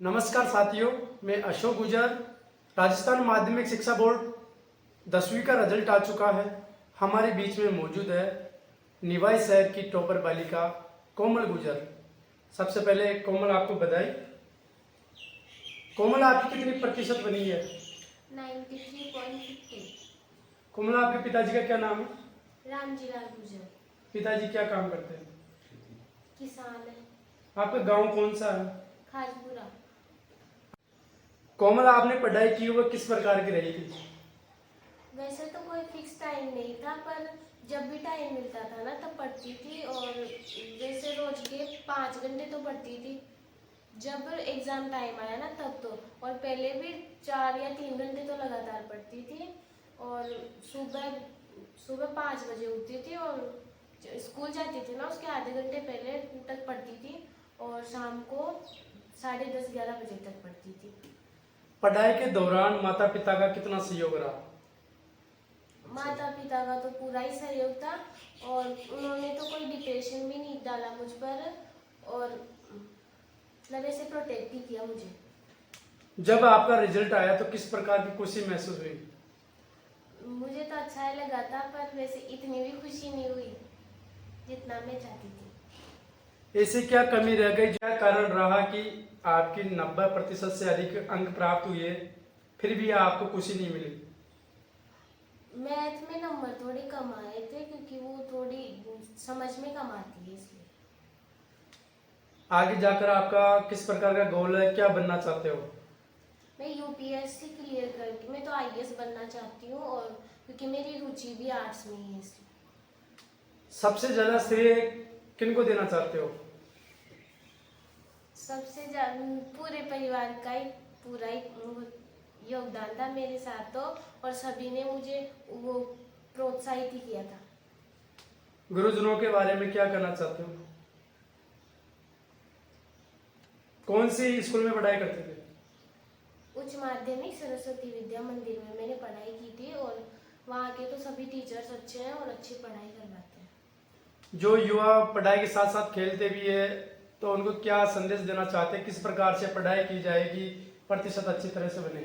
नमस्कार साथियों, मैं अशोक गुजर। राजस्थान माध्यमिक शिक्षा बोर्ड 10वीं का रिजल्ट आ चुका है। हमारे बीच में मौजूद है निवाई शहर की टॉपर बालिका कोमल गुजर। सबसे पहले कोमल, आपको बधाई। कोमल, आपकी कितनी प्रतिशत बनी है? 93.50। कोमल, आपके पिताजी का क्या नाम है? रामजीलाल गुजर। पिताजी क्या काम करते हैं? किसान है। आपका गांव कौन सा है? खाजपुरा। कोमल, आपने पढ़ाई की वो किस प्रकार की रही थी? वैसे तो कोई फिक्स टाइम नहीं था, पर जब भी टाइम मिलता था ना तब पढ़ती थी। और वैसे रोज के 5 घंटे तो पढ़ती थी। जब एग्जाम टाइम आया ना तब तो, और पहले भी 4 या 3 घंटे तो लगातार पढ़ती थी। और सुबह सुबह 5 बजे उठती थी और स्कूल जाती थी ना, उसके आधे घंटे पहले तक पढ़ती थी। और शाम को 10:30-11 बजे तक पढ़ती थी। पढ़ाई के दौरान माता पिता का कितना सहयोग रहा? माता पिता का तो पूरा ही सहयोग था, और उन्होंने तो कोई डिप्रेशन भी नहीं डाला मुझ पर, और मतलब ऐसे प्रोटेक्ट ही किया मुझे। जब आपका रिजल्ट आया तो किस प्रकार की खुशी महसूस हुई? मुझे तो अच्छा ही लगा था, पर वैसे इतनी भी खुशी नहीं हुई जितना मैं चाहती थी। ऐसे क्या कमी रह गई, क्या कारण रहा कि आपकी 90% से अधिक अंक प्राप्त हुए फिर भी आपको खुशी नहीं मिली? मैथ में नंबर थोड़े कम आए थे, क्योंकि वो थोड़ी समझ में कम आती है, इसलिए। आगे जाकर आपका किस प्रकार का गोल है, क्या बनना चाहते हो? मैं यूपीएससी क्लियर करके मैं तो आईएएस बनना चाहती हूँ, और क्योंकि मेरी रुचि भी आर्ट्स में ही है, इसलिए। सबसे ज्यादा श्रेय किनको देना चाहते हो? सबसे ज्यादा पूरे परिवार का ही पूरा ही योगदान था मेरे साथ तो, और सभी ने मुझे वो प्रोत्साहित ही किया था। गुरुजनों के बारे में क्या कहना चाहते हो? कौन सी स्कूल में पढ़ाई करते थे? उच्च माध्यमिक सरस्वती विद्या मंदिर में मैंने पढ़ाई की थी, और वहाँ के तो सभी टीचर्स अच्छे हैं और अच्छी पढ़ाई करवाते हैं। जो युवा पढ़ाई के साथ साथ खेलते भी है, तो उनको क्या संदेश देना चाहते हैं, किस प्रकार से पढ़ाई की जाएगी, प्रतिशत अच्छी तरह से बने?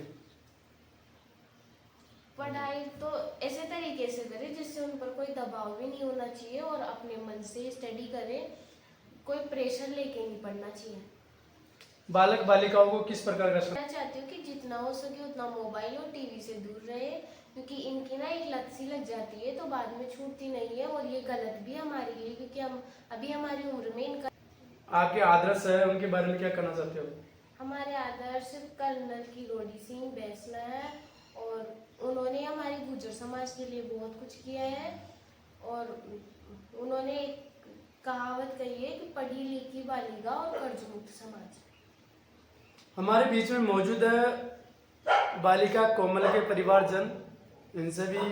पढ़ाई तो ऐसे तरीके से करें जिससे उन पर कोई दबाव भी नहीं होना चाहिए, और अपने मन से स्टडी करें, कोई प्रेशर लेके नहीं पढ़ना चाहिए। बालक बालिकाओं को किस प्रकार का मैं चाहती हूँ कि जितना हो सके उतना मोबाइल और टीवी से दूर रहे, क्योंकि इनकी ना एक लत सी लग जाती है तो बाद में छूटती नहीं है, और ये गलत भी है हमारे लिए, क्योंकि हम अभी हमारी उम्र में इनका। आपके आदर्श है, उनके बारे में क्या कहना चाहते हो? हमारे आदर्श कर्नल किरोड़ी सिंह बैसला है, और उन्होंने हमारे गुर्जर समाज के लिए बहुत कुछ किया है। और उन्होंने एक कहावत कही है कि पढ़ी लिखी बालिका और कर्ज मुक्त समाज। हमारे बीच में मौजूद है बालिका कोमल के परिवारजन। इनसे भी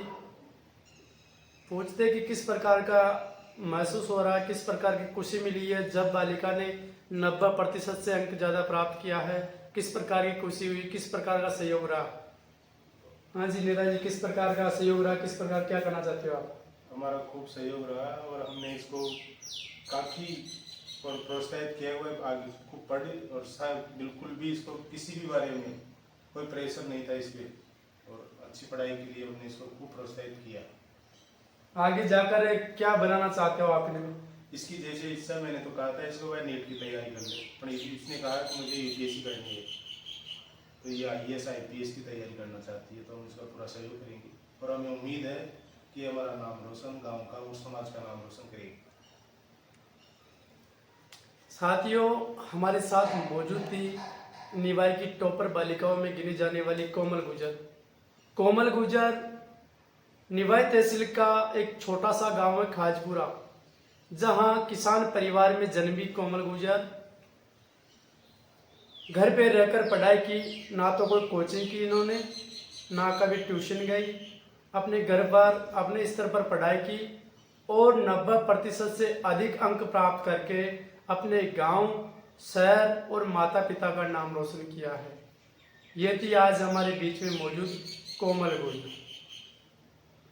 पूछते हैं कि किस प्रकार का महसूस हो रहा है, किस प्रकार की खुशी मिली है जब बालिका ने 90% से अंक ज़्यादा प्राप्त किया है, किस प्रकार की खुशी हुई, किस प्रकार का सहयोग रहा? हाँ जी नीरज जी, किस प्रकार का सहयोग रहा, किस प्रकार, क्या करना चाहते हो आप? हमारा खूब सहयोग रहा, और हमने इसको काफ़ी प्रोत्साहित किया हुआ है, आगे खूब पढ़ी, और शायद बिल्कुल भी इसको किसी भी बारे में कोई प्रेशर नहीं था इस पर, और अच्छी पढ़ाई के लिए हमने इसको खूब प्रोत्साहित किया। आगे जाकर क्या बनाना चाहते हो आपने? इसकी जैसे इच्छा, मैंने तो कहा था इसको वह नीट की तैयारी कर ले, पर इसने कहा कि मुझे यूपीएससी करनी है, तो ये आईएएस आईपीएस की तैयारी करना चाहती है, तो हम इसका पूरा सहयोग करेंगे, और हमें उम्मीद है कि हमारा नाम रोशन, गांव का और समाज का नाम रोशन करेगी। साथियों, हमारे साथ मौजूद थी निवाई की टॉपर बालिकाओं में गिनी जाने वाली कोमल गुजर। कोमल गुजर निवाई तहसील का एक छोटा सा गांव है खाजपुरा, जहां किसान परिवार में जन्मी कोमल गुजर घर पे रहकर पढ़ाई की। ना तो कोई कोचिंग की इन्होंने, ना कभी ट्यूशन गई। अपने घर पर अपने स्तर पर पढ़ाई की, और 90% से अधिक अंक प्राप्त करके अपने गांव, शहर और माता पिता का नाम रोशन किया है। ये थी आज हमारे बीच में मौजूद कोमल गुजर।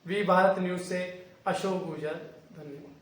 वी भारत न्यूज से अशोक गुजर। धन्यवाद।